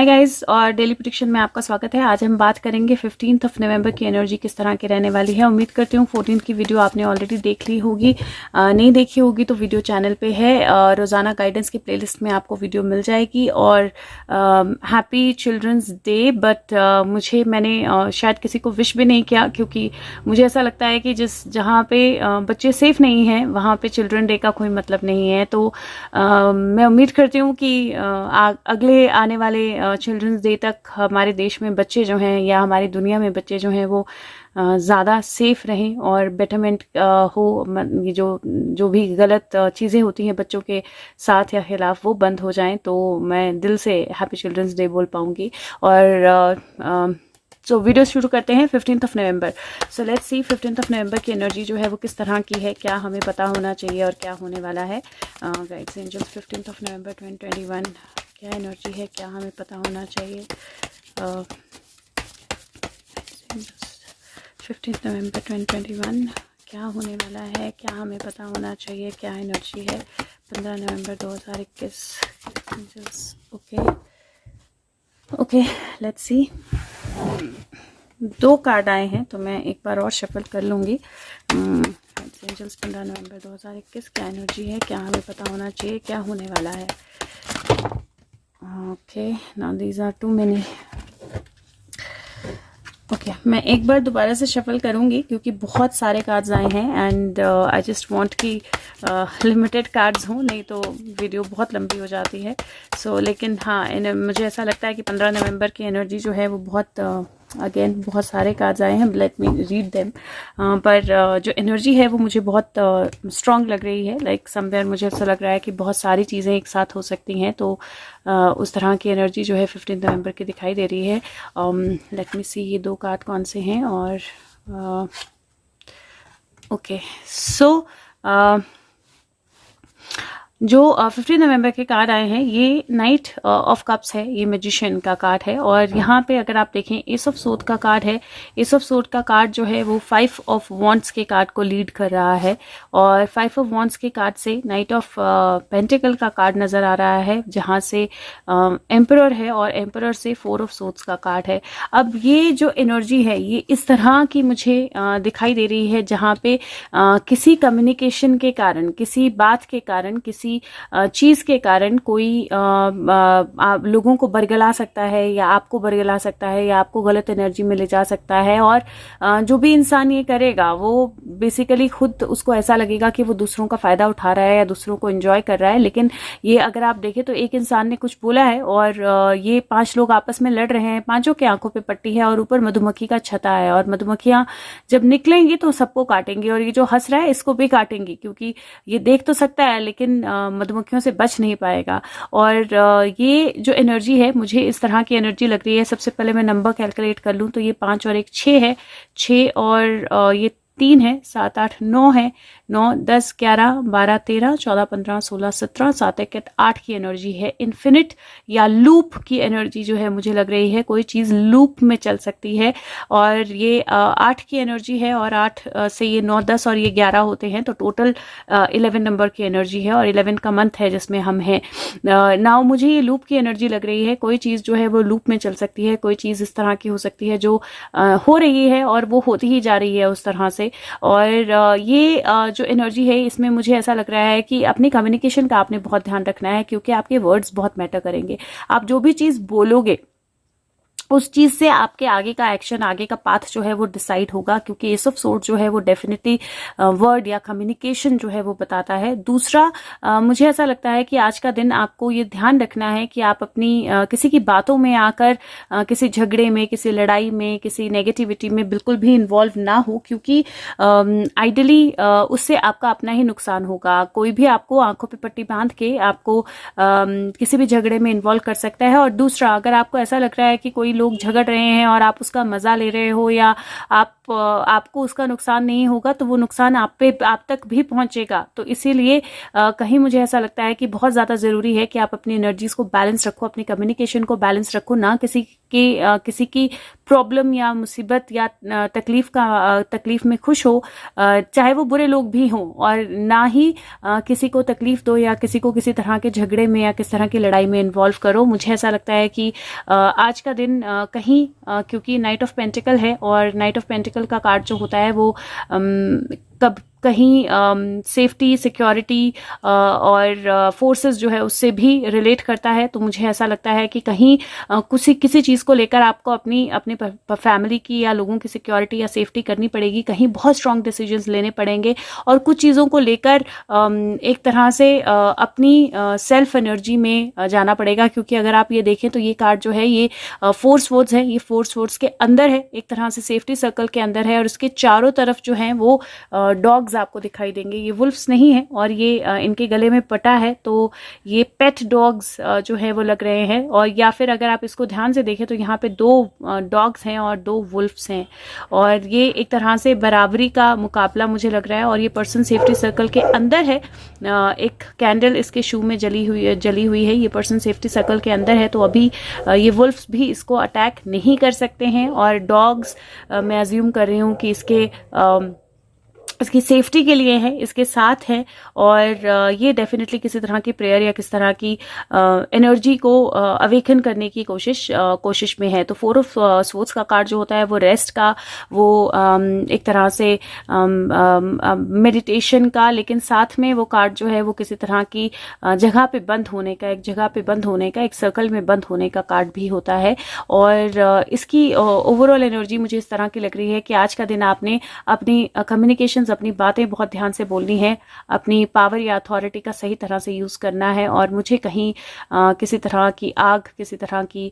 Hi guys, और daily prediction में आपका स्वागत है। आज हम बात करेंगे 15 नवंबर की एनर्जी किस तरह की रहने वाली है। उम्मीद करती हूँ 14 की वीडियो आपने ऑलरेडी देख ली होगी। नहीं देखी होगी तो वीडियो चैनल पे है। रोज़ाना गाइडेंस की प्लेलिस्ट में आपको वीडियो मिल जाएगी। और हैप्पी चिल्ड्रंस डे। बट मैंने शायद किसी को विश भी नहीं किया, क्योंकि मुझे ऐसा लगता है कि जहाँ पे बच्चे सेफ नहीं हैं वहाँ पे चिल्ड्रन डे का कोई मतलब नहीं है। तो मैं उम्मीद करती हूँ कि अगले आने वाले चिल्ड्रंस डे तक हमारे देश में बच्चे जो हैं या हमारी दुनिया में बच्चे जो हैं वो ज़्यादा सेफ रहें और बेटरमेंट हो। ये जो भी गलत चीज़ें होती हैं बच्चों के साथ या खिलाफ वो बंद हो जाएं, तो मैं दिल से हैप्पी चिल्ड्रंस डे बोल पाऊँगी। और सो वीडियो शुरू करते हैं 15 नवंबर। सो लेट्स सी 15 नवंबर की एनर्जी जो है वो किस तरह की है, क्या हमें पता होना चाहिए और क्या होने वाला है। गाइड्स एंजल्स 15 नवंबर 2021 क्या एनर्जी है, क्या हमें पता होना चाहिए। 15 नवंबर 2021 क्या होने वाला है, क्या हमें पता होना चाहिए, क्या एनर्जी है। 15 November 2021 angels. Okay let's see. 2 card आए हैं तो मैं एक बार और शफल कर लूँगी। एंजल्स 15 नवंबर 2021 क्या एनर्जी है, क्या हमें पता होना चाहिए, क्या होने वाला है। Okay now these are too many. Okay मैं एक बार दोबारा से शफल करूँगी क्योंकि बहुत सारे कार्ड्स आए हैं एंड आई जस्ट वांट कि लिमिटेड कार्ड्स हों, नहीं तो वीडियो बहुत लंबी हो जाती है। लेकिन हाँ मुझे ऐसा लगता है कि 15 नवंबर की एनर्जी जो है वो बहुत अगेन बहुत सारे कार्ड्स आए हैं, लेट मी रीड देम। पर जो एनर्जी है वो मुझे बहुत स्ट्रॉन्ग लग रही है। लाइक समवेयर मुझे ऐसा लग रहा है कि बहुत सारी चीज़ें एक साथ हो सकती हैं। तो उस तरह की एनर्जी जो है 15 नवंबर की दिखाई दे रही है। लेट मी सी ये 2 कार्ड कौन से हैं। और ओके सो जो 15 नवंबर के कार्ड आए हैं ये नाइट ऑफ कप्स है, ये मैजिशियन का कार्ड है। और यहाँ पे अगर आप देखें एस ऑफ सोर्ड का कार्ड है। एस ऑफ सोर्ड का कार्ड जो है वो 5 ऑफ वॉन्ड्स के कार्ड को लीड कर रहा है। और 5 ऑफ वॉन्ड्स के कार्ड से नाइट ऑफ पेंटिकल का कार्ड नजर आ रहा है, जहाँ से एम्परर है और एम्परर से 4 ऑफ सोर्ड्स का कार्ड है। अब ये जो एनर्जी है ये इस तरह की मुझे दिखाई दे रही है, जहाँ पे किसी कम्युनिकेशन के कारण, किसी बात के कारण, किसी चीज के कारण कोई लोगों को बरगला सकता है या आपको बरगला सकता है या आपको गलत एनर्जी में ले जा सकता है। और जो भी इंसान ये करेगा वो बेसिकली खुद उसको ऐसा लगेगा कि वो दूसरों का फायदा उठा रहा है या दूसरों को एंजॉय कर रहा है। लेकिन ये अगर आप देखें तो एक इंसान ने कुछ बोला है और ये 5 लोग आपस में लड़ रहे हैं, 5 के आंखों पे पट्टी है और ऊपर मधुमक्खी का छता है। और मधुमक्खियां जब निकलेंगी तो सबको काटेंगी और ये जो हंस रहा है इसको भी काटेंगी, क्योंकि ये देख तो सकता है लेकिन मधुमक्खियों से बच नहीं पाएगा। और ये जो एनर्जी है मुझे इस तरह की एनर्जी लग रही है। सबसे पहले मैं नंबर कैलकुलेट कर लूं तो ये 5 और 1 6 है। 6 और ये 3 है, 7 8 9 है। 9 10 11 12 13 14 15 16 17 7 1 8 की एनर्जी है। इन्फिनिट या लूप की एनर्जी जो है मुझे लग रही है, कोई चीज लूप में चल सकती है। और ये 8 की एनर्जी है और 8 से ये 9 10 और ये 11 होते हैं, तो टोटल 11 नंबर की एनर्जी है। और 11 का मंथ है जिसमें हम हैं। नाउ मुझे ये लूप की एनर्जी लग रही है, कोई चीज जो है वो लूप में चल सकती है, कोई चीज इस तरह की हो सकती है जो हो रही है और वो होती ही जा रही है उस तरह से। और ये जो एनर्जी है इसमें मुझे ऐसा लग रहा है कि अपनी कम्युनिकेशन का आपने बहुत ध्यान रखना है, क्योंकि आपके वर्ड्स बहुत मैटर करेंगे। आप जो भी चीज बोलोगे उस चीज से आपके आगे का एक्शन, आगे का पाथ जो है वो डिसाइड होगा, क्योंकि एस ऑफ सोर्ड जो है वो डेफिनेटली वर्ड या कम्युनिकेशन जो है वो बताता है। दूसरा मुझे ऐसा लगता है कि आज का दिन आपको ये ध्यान रखना है कि आप अपनी किसी की बातों में आकर किसी झगड़े में, किसी लड़ाई में, किसी नेगेटिविटी में बिल्कुल भी इन्वॉल्व ना हो, क्योंकि आइडली उससे आपका अपना ही नुकसान होगा। कोई भी आपको आंखों पे पट्टी बांध के आपको किसी भी झगड़े में इन्वॉल्व कर सकता है। और दूसरा, अगर आपको ऐसा लग रहा है कि कोई लोग झगड़ रहे हैं और आप उसका मजा ले रहे हो या आप आपको उसका नुकसान नहीं होगा तो वो नुकसान आप तक भी पहुंचेगा। तो इसीलिए कहीं मुझे ऐसा लगता है कि बहुत ज़्यादा ज़रूरी है कि आप अपनी एनर्जीज को बैलेंस रखो, अपनी कम्युनिकेशन को बैलेंस रखो, ना किसी की प्रॉब्लम या मुसीबत या तकलीफ में खुश हो, चाहे वो बुरे लोग भी हों, और ना ही किसी को तकलीफ दो या किसी को किसी तरह के झगड़े में या किस तरह की लड़ाई में इन्वॉल्व करो। मुझे ऐसा लगता है कि आज का दिन कहीं क्योंकि नाइट ऑफ पेंटिकल है और नाइट ऑफ पेंटिकल का कार्ड जो होता है वो कहीं सेफ्टी, सिक्योरिटी और फोर्सेस जो है उससे भी रिलेट करता है। तो मुझे ऐसा लगता है कि कहीं किसी चीज़ को लेकर आपको अपने फैमिली की या लोगों की सिक्योरिटी या सेफ्टी करनी पड़ेगी, कहीं बहुत स्ट्रांग डिसीजंस लेने पड़ेंगे और कुछ चीज़ों को लेकर एक तरह से अपनी सेल्फ एनर्जी में जाना पड़ेगा। क्योंकि अगर आप ये देखें तो ये कार्ड जो है ये फोर्स वर्ड्स है, ये फोर्स वर्ड्स के अंदर है, एक तरह से सेफ्टी सर्कल के अंदर है और उसके चारों तरफ जो है वो डॉग्स आपको दिखाई देंगे। ये वुल्फ्स नहीं है और ये इनके गले में पटा है, तो ये पेट डॉग्स जो है वो लग रहे हैं। और या फिर अगर आप इसको ध्यान से देखें तो यहाँ पे 2 डॉग्स हैं और 2 वुल्फ्स हैं और ये एक तरह से बराबरी का मुकाबला मुझे लग रहा है। और ये पर्सन सेफ्टी सर्कल के अंदर है, एक कैंडल इसके शू में जली हुई है। ये पर्सन सेफ्टी सर्कल के अंदर है, तो अभी ये वुल्फ्स भी इसको अटैक नहीं कर सकते हैं। और डॉग्स मैं अज्यूम कर रही हूँ कि इसकी सेफ्टी के लिए है, इसके साथ है और ये डेफिनेटली किसी तरह की प्रेयर या किस तरह की एनर्जी को अवेकन करने की कोशिश में है। तो 4 ऑफ स्वॉर्ड्स का कार्ड जो होता है वो रेस्ट का, वो एक तरह से मेडिटेशन का, लेकिन साथ में वो कार्ड जो है वो किसी तरह की जगह पे बंद होने का, एक सर्कल में बंद होने का कार्ड भी होता है। और इसकी ओवरऑल एनर्जी मुझे इस तरह की लग रही है कि आज का दिन आपने अपनी कम्युनिकेशन, अपनी बातें बहुत ध्यान से बोलनी है, अपनी पावर या अथॉरिटी का सही तरह से यूज करना है। और मुझे कहीं किसी तरह की आग, किसी तरह की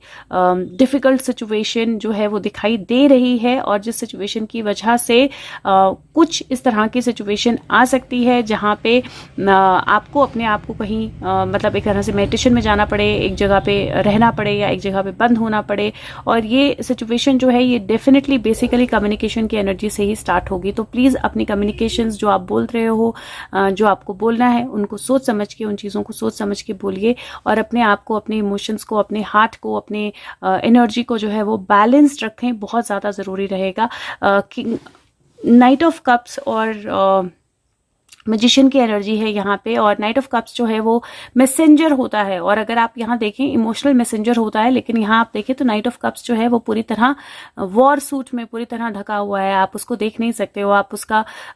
डिफिकल्ट सिचुएशन जो है वो दिखाई दे रही है और जिस सिचुएशन की वजह से कुछ इस तरह की सिचुएशन आ सकती है जहां पे आपको अपने आप को कहीं मतलब एक तरह से मेडिटेशन में जाना पड़े, एक जगह पे रहना पड़े या एक जगह पे बंद होना पड़े। और ये सिचुएशन जो है ये डेफिनेटली बेसिकली कम्युनिकेशन की एनर्जी से ही स्टार्ट होगी। तो प्लीज अपनी कम्युनिकेशंस जो आप बोल रहे हो, जो आपको बोलना है, उनको सोच समझ के, उन चीज़ों को सोच समझ के बोलिए और अपने आप को, अपने इमोशंस को, अपने हार्ट को, अपने एनर्जी को जो है वो बैलेंस्ड रखें, बहुत ज़्यादा ज़रूरी रहेगा। नाइट ऑफ कप्स और मैजिशियन की एनर्जी है यहाँ पे, और नाइट ऑफ कप्स जो है वो मैसेंजर होता है। और अगर आप यहाँ देखें इमोशनल मैसेंजर होता है, लेकिन यहाँ आप देखें तो नाइट ऑफ कप्स जो है वो पूरी तरह वॉर सूट में पूरी तरह ढका हुआ है। आप उसको देख नहीं सकते हो, आप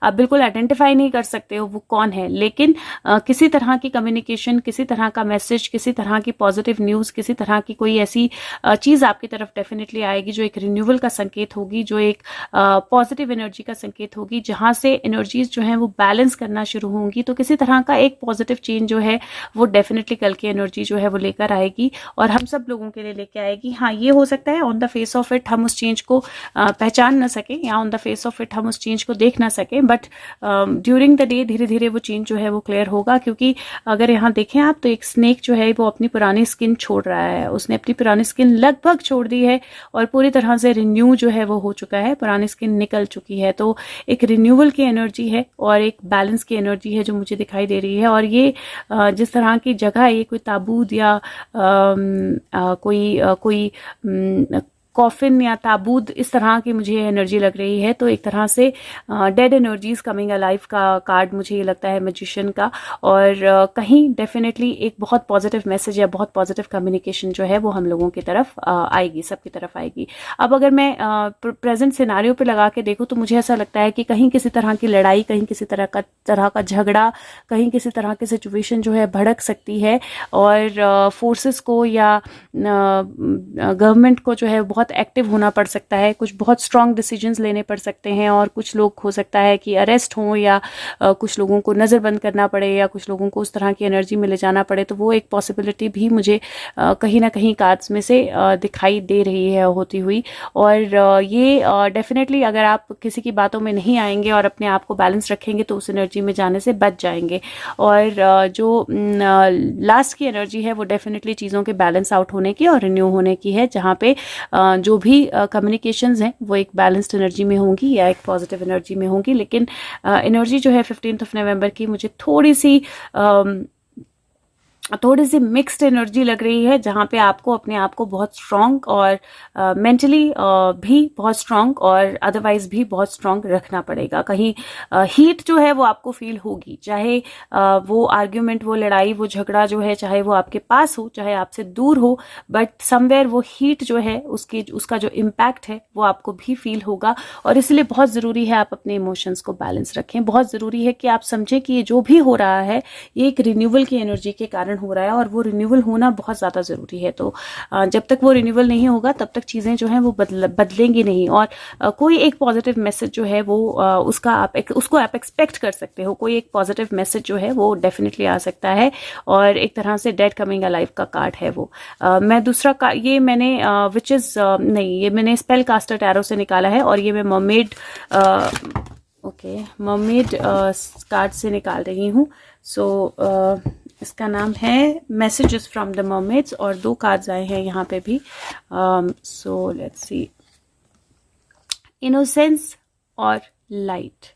बिल्कुल आइडेंटिफाई नहीं कर सकते हो वो कौन है। लेकिन किसी तरह की कम्युनिकेशन, किसी तरह का मैसेज, किसी तरह की पॉजिटिव न्यूज़, किसी तरह की कोई ऐसी चीज़ आपकी तरफ डेफिनेटली आएगी जो एक रिन्यूअल का संकेत होगी, जो एक पॉजिटिव एनर्जी का संकेत होगी, जहाँ से एनर्जीज जो है वो बैलेंस करना शुरू होंगी। तो किसी तरह का एक पॉजिटिव चेंज जो है वो डेफिनेटली कल की एनर्जी जो है वो लेकर आएगी और हम सब लोगों के लिए लेके आएगी। हाँ, ये हो सकता है on the face of it हम उस चेंज को पहचान ना सके या on the face of it हम उस चेंज को देख ना सके, बट ड्यूरिंग द डे धीरे धीरे वो चेंज जो है वो क्लियर होगा। क्योंकि अगर यहाँ देखें आप तो एक स्नेक जो है वो अपनी पुरानी स्किन छोड़ रहा है, उसने अपनी पुरानी स्किन लगभग छोड़ दी है और पूरी तरह से रिन्यू जो है वो हो चुका है, पुरानी स्किन निकल चुकी है। तो एक रिन्यूअल की एनर्जी है और एक बैलेंस की एनर्जी है जो मुझे दिखाई दे रही है। और ये जिस तरह की जगह है, ये कोई ताबूत या कोई कॉफिन या ताबूत, इस तरह की मुझे एनर्जी लग रही है। तो एक तरह से डेड एनर्जीज कमिंग अलाइव का कार्ड मुझे ये लगता है मैजिशियन का। और कहीं डेफिनेटली एक बहुत पॉजिटिव मैसेज या बहुत पॉजिटिव कम्युनिकेशन जो है वो हम लोगों की तरफ आएगी, सबकी तरफ आएगी। अब अगर मैं प्रेजेंट सिनारियो पे लगा के देखूँ तो मुझे ऐसा लगता है कि कहीं किसी तरह की लड़ाई, कहीं किसी तरह का झगड़ा, कहीं किसी तरह की सिचुएशन जो है भड़क सकती है और फोर्सेस को या गवर्नमेंट को जो है बहुत एक्टिव होना पड़ सकता है, कुछ बहुत स्ट्रांग डिसीजंस लेने पड़ सकते हैं और कुछ लोग हो सकता है कि अरेस्ट हों या कुछ लोगों को नज़रबंद करना पड़े या कुछ लोगों को उस तरह की एनर्जी में ले जाना पड़े। तो वो एक पॉसिबिलिटी भी मुझे कहीं ना कहीं कार्ड्स में से दिखाई दे रही है होती हुई। और ये डेफिनेटली अगर आप किसी की बातों में नहीं आएंगे और अपने आप को बैलेंस रखेंगे तो उस एनर्जी में जाने से बच जाएंगे। और जो लास्ट की एनर्जी है वो डेफिनेटली चीज़ों के बैलेंस आउट होने की और रिन्यू होने की है, जहाँ पे जो भी कम्युनिकेशंस हैं वो एक बैलेंस्ड एनर्जी में होंगी या एक पॉजिटिव एनर्जी में होंगी। लेकिन एनर्जी जो है 15 नवंबर की मुझे थोड़ी सी मिक्स्ड एनर्जी लग रही है, जहाँ पे आपको अपने आप को बहुत स्ट्रांग और मेंटली भी बहुत स्ट्रांग और अदरवाइज भी बहुत स्ट्रांग रखना पड़ेगा। कहीं हीट जो है वो आपको फील होगी, चाहे वो आर्ग्यूमेंट, वो लड़ाई, वो झगड़ा जो है, चाहे वो आपके पास हो चाहे आपसे दूर हो, बट समवेयर वो हीट जो है उसका जो इम्पैक्ट है वो आपको भी फील होगा। और इसलिए बहुत ज़रूरी है आप अपने इमोशंस को बैलेंस रखें। बहुत ज़रूरी है कि आप समझें कि ये जो भी हो रहा है ये एक रिन्यूअल की एनर्जी के कारण हो रहा है और वो रिन्यूअल होना बहुत ज़्यादा ज़रूरी है। तो जब तक वो रिन्यूअल नहीं होगा तब तक चीज़ें जो हैं वो बदलेंगी नहीं। और कोई एक पॉजिटिव मैसेज जो है वो उसको आप एक्सपेक्ट कर सकते हो। कोई एक पॉजिटिव मैसेज जो है वो डेफिनेटली आ सकता है और एक तरह से डेड कमिंग अलाइव का कार्ड है वो। मैं दूसरा ये मैंने ये मैंने स्पेल कास्टर टैरो से निकाला है और ये मैं मर्मेड कार्ड से निकाल रही हूँ। इसका नाम है मैसेजेस फ्रॉम द मर्मेड्स और 2 कार्ड्स आए हैं यहाँ पे भी। सो लेट्स सी, इनोसेंस और लाइट।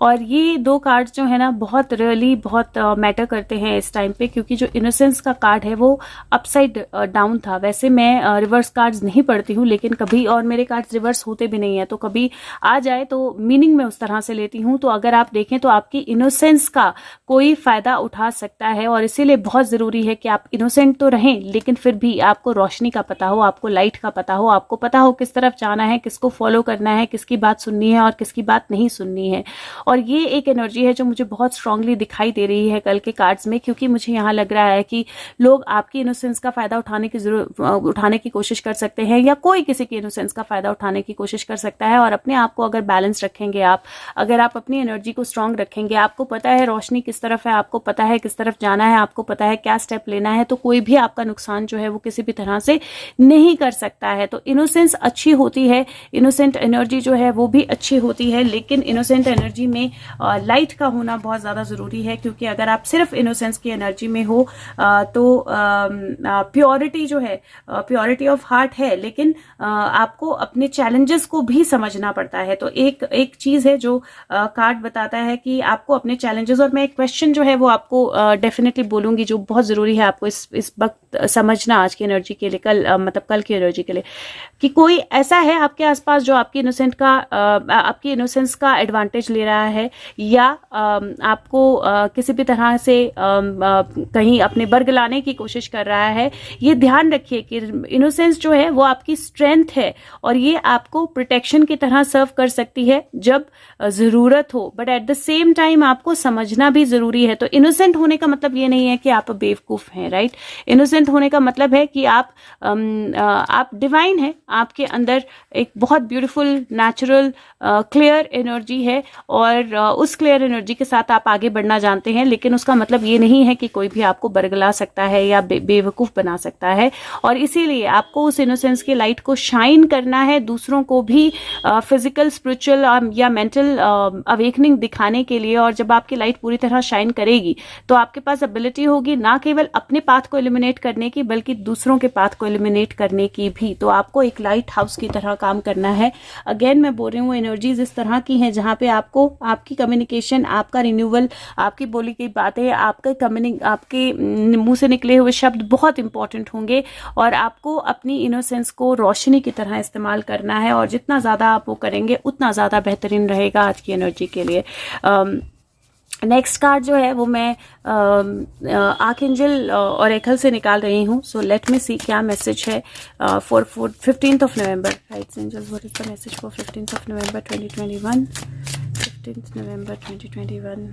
और ये 2 कार्ड्स जो है ना बहुत रियली बहुत मैटर करते हैं इस टाइम पे, क्योंकि जो इनोसेंस का कार्ड है वो अपसाइड डाउन था। वैसे मैं रिवर्स कार्ड्स नहीं पढ़ती हूँ, लेकिन कभी, और मेरे कार्ड्स रिवर्स होते भी नहीं है, तो कभी आ जाए तो मीनिंग में उस तरह से लेती हूँ। तो अगर आप देखें तो आपकी इनोसेंस का कोई फायदा उठा सकता है और इसीलिए बहुत ज़रूरी है कि आप इनोसेंट तो रहें लेकिन फिर भी आपको रोशनी का पता हो, आपको लाइट का पता हो, आपको पता हो किस तरफ जाना है, किसको फॉलो करना है, किसकी बात सुननी है और किसकी बात नहीं सुननी है। और ये एक एनर्जी है जो मुझे बहुत स्ट्रांगली दिखाई दे रही है कल के कार्ड्स में, क्योंकि मुझे यहाँ लग रहा है कि लोग आपकी इनोसेंस का फायदा उठाने की कोशिश कर सकते हैं, या कोई किसी की इनोसेंस का फायदा उठाने की कोशिश कर सकता है। और अपने आप को अगर बैलेंस रखेंगे अगर आप अपनी एनर्जी को स्ट्रांग रखेंगे, आपको पता है रोशनी किस तरफ है, आपको पता है किस तरफ जाना है, आपको पता है क्या स्टेप लेना है, तो कोई भी आपका नुकसान जो है वो किसी भी तरह से नहीं कर सकता है। तो इनोसेंस अच्छी होती है, इनोसेंट एनर्जी जो है वो भी अच्छी होती है, लेकिन इनोसेंट एनर्जी में लाइट का होना बहुत ज़्यादा ज़रूरी है। क्योंकि अगर आप सिर्फ इनोसेंस की एनर्जी में हो तो प्योरिटी जो है, प्योरिटी ऑफ हार्ट है, लेकिन आपको अपने चैलेंजेस को भी समझना पड़ता है। तो एक चीज़ है जो कार्ड बताता है कि आपको अपने चैलेंजेस, और मैं एक क्वेश्चन जो है वो आपको डेफिनेटली बोलूँगी जो बहुत ज़रूरी है आपको इस वक्त समझना, आज की एनर्जी के लिए, कल की एनर्जी के लिए, कि कोई ऐसा है आपके आसपास जो आपकी आपकी इनोसेंस का एडवांटेज ले रहा है, या आपको किसी भी तरह से कहीं अपने बर्ग लाने की कोशिश कर रहा है। ये ध्यान रखिए कि इनोसेंस जो है वो आपकी स्ट्रेंथ है और ये आपको प्रोटेक्शन की तरह सर्व कर सकती है जब ज़रूरत हो, but at the same time आपको समझना भी ज़रूरी है। तो इनोसेंट होने का मतलब ये नहीं है कि आप बेवकूफ़ हैं, राइट। इनोसेंट होने का मतलब है कि आप डिवाइन हैं, आपके अंदर एक बहुत ब्यूटीफुल नेचुरल क्लियर एनर्जी है और उस क्लियर एनर्जी के साथ आप आगे बढ़ना जानते हैं। लेकिन उसका मतलब ये नहीं है कि कोई भी आपको बरगला सकता है या बेवकूफ़ बना सकता है। और इसीलिए आपको उस इनोसेंस की लाइट को शाइन करना है, दूसरों को भी फिजिकल, स्पिरिचुअल या मेंटल अवेकनिंग दिखाने के लिए। और जब आपकी लाइट पूरी तरह शाइन करेगी तो आपके पास एबिलिटी होगी ना केवल अपने पाथ को एलिमिनेट करने की, बल्कि दूसरों के पाथ को एलिमिनेट करने की भी। तो आपको एक लाइट हाउस की तरह काम करना है। अगेन मैं बोल रही हूँ, एनर्जीज इस तरह की हैं जहाँ पे आपको आपकी कम्युनिकेशन, आपका रिन्यूअल, आपकी बोली गई बातें, आपके मुंह से निकले हुए शब्द बहुत इंपॉर्टेंट होंगे और आपको अपनी इनोसेंस को रोशनी की तरह इस्तेमाल करना है। और जितना ज़्यादा आप वो करेंगे उतना ज़्यादा बेहतरीन रहेगा आज की एनर्जी के लिए। नेक्स्ट कार्ड जो है वो मैं आर्कएंजल ओरेकल से निकाल रही हूँ। सो लेट मी सी क्या मैसेज है for 15th of November। Right angels, what is the message for 15th of November 2021? 15th November 2021,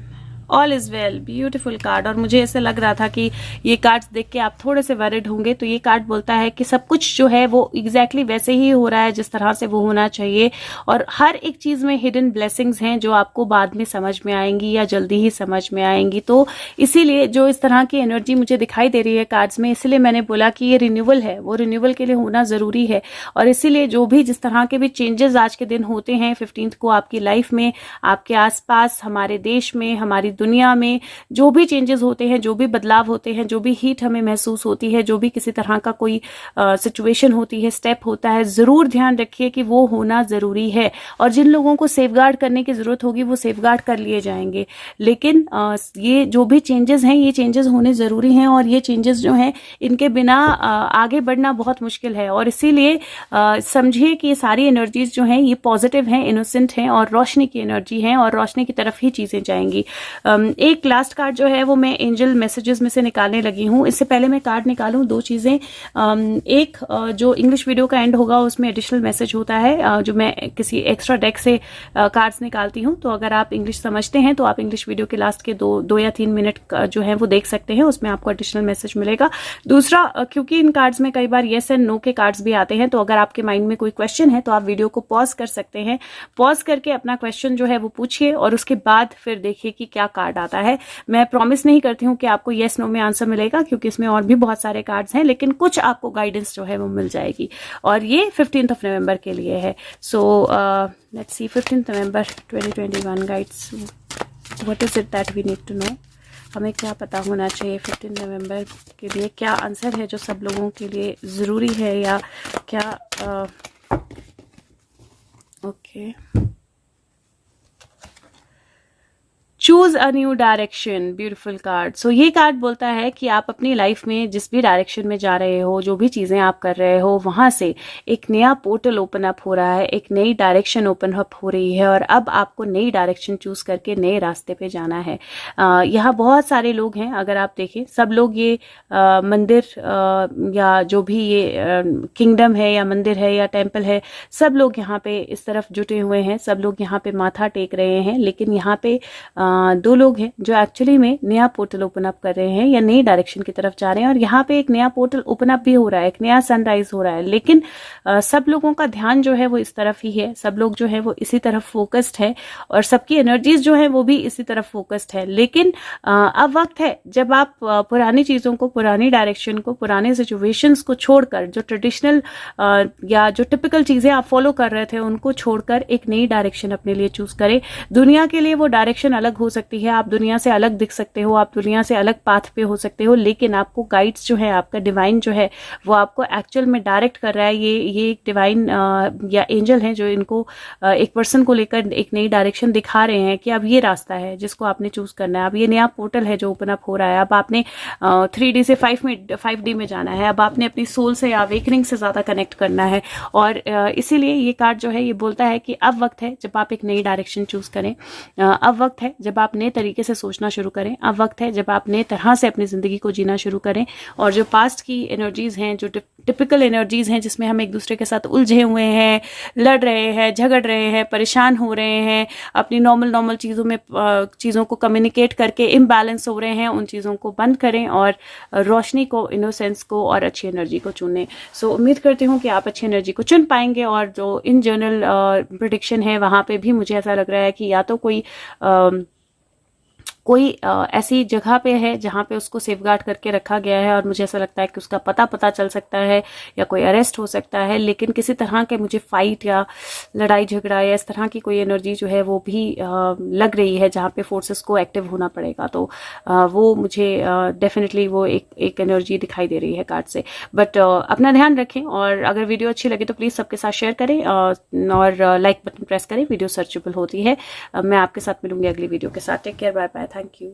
all is well, beautiful card. और मुझे ऐसे लग रहा था कि ये कार्ड्स देख के आप थोड़े से वरिड होंगे। तो ये कार्ड बोलता है कि सब कुछ जो है वो एग्जैक्टली वैसे ही हो रहा है जिस तरह से वो होना चाहिए, और हर एक चीज़ में हिडन ब्लेसिंग्स हैं जो आपको बाद में समझ में आएंगी या जल्दी ही समझ में आएंगी। तो इसीलिए जो इस तरह की एनर्जी मुझे दिखाई दे रही है कार्ड्स में, इसलिए मैंने बोला कि ये रिन्यूअल है, वो रिन्यूअल के लिए होना ज़रूरी है। और इसीलिए जो भी जिस तरह के भी चेंजेस आज के दिन होते हैं 15th को आपकी लाइफ में, आपके आसपास, हमारे देश में, हमारी दुनिया में जो भी चेंजेस होते हैं, जो भी बदलाव होते हैं, जो भी हीट हमें महसूस होती है, जो भी किसी तरह का कोई सिचुएशन होती है, स्टेप होता है, ज़रूर ध्यान रखिए कि वो होना ज़रूरी है। और जिन लोगों को सेफगार्ड करने की ज़रूरत होगी वो सेफगार्ड कर लिए जाएंगे, लेकिन ये जो भी चेंजेस हैं ये चेंजेस होने ज़रूरी हैं, और ये चेंजेस जो हैं इनके बिना आगे बढ़ना बहुत मुश्किल है। और इसीलिए समझिए कि ये सारी एनर्जीज जो हैं ये पॉजिटिव हैं, इनोसेंट हैं और रोशनी की एनर्जी हैं, और रोशनी की तरफ ही चीज़ें जाएंगी। एक लास्ट कार्ड जो है वो मैं एंजल मैसेजेस में से निकालने लगी हूँ। इससे पहले मैं कार्ड निकालूँ, दो चीज़ें, एक जो इंग्लिश वीडियो का एंड होगा उसमें एडिशनल मैसेज होता है जो मैं किसी एक्स्ट्रा डेक से कार्ड्स निकालती हूँ, तो अगर आप इंग्लिश समझते हैं तो आप इंग्लिश वीडियो के लास्ट के दो या 3 मिनट जो है वो देख सकते हैं, उसमें आपको एडिशनल मैसेज मिलेगा। दूसरा, क्योंकि इन कार्ड्स में कई बार येस एंड नो के कार्ड्स भी आते हैं, तो अगर आपके माइंड में कोई क्वेश्चन है तो आप वीडियो को पॉज कर सकते हैं, पॉज करके अपना क्वेश्चन जो है वो पूछिए और उसके बाद फिर देखिए कि क्या कार्ड आता है। मैं प्रॉमिस नहीं करती हूँ कि आपको येस नो में आंसर मिलेगा, क्योंकि इसमें और भी बहुत सारे कार्ड्स हैं, लेकिन कुछ आपको गाइडेंस जो है वो मिल जाएगी, और ये 15 नवंबर के लिए है। So let's see 15 November 2021 guides, what is it that we need to know. हमें क्या पता होना चाहिए 15 नवंबर के लिए, क्या आंसर है जो सब लोगों के लिए ज़रूरी है, या क्या okay. Choose a new direction, beautiful card. So ये कार्ड बोलता है कि आप अपनी लाइफ में जिस भी डायरेक्शन में जा रहे हो, जो भी चीज़ें आप कर रहे हो, वहाँ से एक नया पोर्टल ओपन अप हो रहा है, एक नई डायरेक्शन ओपन अप हो रही है, और अब आपको नई डायरेक्शन चूज करके नए रास्ते पे जाना है। यहाँ बहुत सारे लोग हैं, अगर आप देखें सब लोग ये मंदिर या जो भी ये किंगडम है या मंदिर है या टेम्पल है, सब लोग यहाँ पे इस तरफ जुटे हुए हैं, सब लोग यहाँ पे माथा टेक रहे हैं, लेकिन यहाँ पे 2 लोग हैं जो एक्चुअली में नया पोर्टल ओपन अप कर रहे हैं या नई डायरेक्शन की तरफ जा रहे हैं, और यहाँ पे एक नया पोर्टल ओपन अप भी हो रहा है, एक नया सनराइज हो रहा है, लेकिन सब लोगों का ध्यान जो है वो इस तरफ ही है, सब लोग जो है वो इसी तरफ फोकस्ड है, और सबकी एनर्जीज जो है वो भी इसी तरफ फोकस्ड है। लेकिन अब वक्त है जब आप पुरानी चीज़ों को, पुरानी डायरेक्शन को, पुराने सिचुएशंस को छोड़कर, जो ट्रेडिशनल या जो टिपिकल चीज़ें आप फॉलो कर रहे थे उनको छोड़कर एक नई डायरेक्शन अपने लिए चूज करें। दुनिया के लिए वो डायरेक्शन अलग हो सकती है, आप दुनिया से अलग दिख सकते हो, आप दुनिया से अलग पाथ पे हो सकते हो, लेकिन आपको गाइड्स जो है, आपका डिवाइन जो है वो आपको एक्चुअल में डायरेक्ट कर रहा है। ये एक डिवाइन या एंजल है जो इनको एक पर्सन को लेकर एक नई डायरेक्शन दिखा रहे हैं कि अब ये रास्ता है जिसको आपने चूज करना है, अब ये नया पोर्टल है जो ओपन अप हो रहा है, अब आपने 3D से 5D में जाना है, अब आपने अपनी सोल से या अवेकनिंग से ज्यादा कनेक्ट करना है। और इसीलिए ये कार्ड जो है ये बोलता है कि अब वक्त है जब आप एक नई डायरेक्शन चूज करें, अब वक्त है जब आप नए तरीके से सोचना शुरू करें, अब वक्त है जब आप नए तरह से अपनी ज़िंदगी को जीना शुरू करें, और जो पास्ट की एनर्जीज़ हैं, जो टिपिकल एनर्जीज़ हैं जिसमें हम एक दूसरे के साथ उलझे हुए हैं, लड़ रहे हैं, झगड़ रहे हैं, परेशान हो रहे हैं, अपनी नॉर्मल चीज़ों में चीज़ों को कम्युनिकेट करके इम्बैलेंस हो रहे हैं, उन चीज़ों को बंद करें और रोशनी को, इनोसेंस को और अच्छी एनर्जी को चुनें। सो उम्मीद करती हूँ कि आप अच्छी एनर्जी को चुन पाएंगे, और जो इन जनरल प्रेडिक्शन है वहाँ पे भी मुझे ऐसा लग रहा है कि या तो कोई ऐसी जगह पे है जहाँ पे उसको सेफगार्ड करके रखा गया है, और मुझे ऐसा लगता है कि उसका पता चल सकता है या कोई अरेस्ट हो सकता है, लेकिन किसी तरह के मुझे फाइट या लड़ाई झगड़ा या इस तरह की कोई एनर्जी जो है वो भी लग रही है जहाँ पे फोर्सेस को एक्टिव होना पड़ेगा। तो वो मुझे डेफिनेटली वो एक एनर्जी दिखाई दे रही है कार्ड से। बट अपना ध्यान रखें, और अगर वीडियो अच्छी लगे तो प्लीज़ सबके साथ शेयर करें और लाइक बटन प्रेस करें, वीडियो सर्चेबल होती है। मैं आपके साथ मिलूंगी अगली वीडियो के साथ। Take care, bye bye, thank you.